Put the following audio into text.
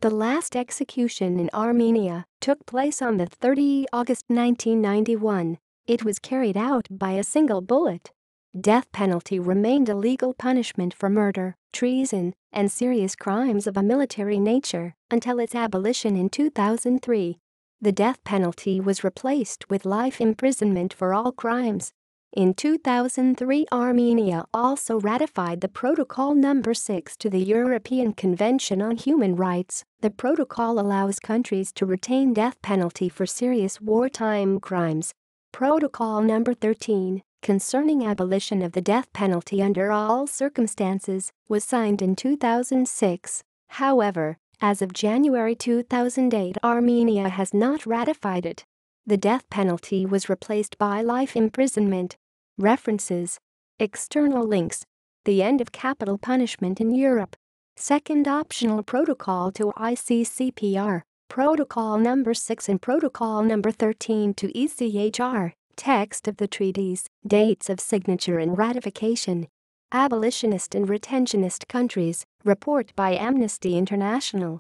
The last execution in Armenia took place on the 30th of August 1991. It was carried out by a single bullet. Death penalty remained a legal punishment for murder, treason, and serious crimes of a military nature until its abolition in 2003. The death penalty was replaced with life imprisonment for all crimes. In 2003, Armenia also ratified the Protocol No. 6 to the European Convention on Human Rights. The protocol allows countries to retain death penalty for serious wartime crimes. Protocol No. 13, concerning abolition of the death penalty under all circumstances, was signed in 2006. However, as of January 2008, Armenia has not ratified it. The death penalty was replaced by life imprisonment. References. External links. The end of capital punishment in Europe. Second optional protocol to ICCPR. Protocol No. 6 and Protocol No. 13 to ECHR. Text of the treaties, dates of signature and ratification. Abolitionist and retentionist countries, report by Amnesty International.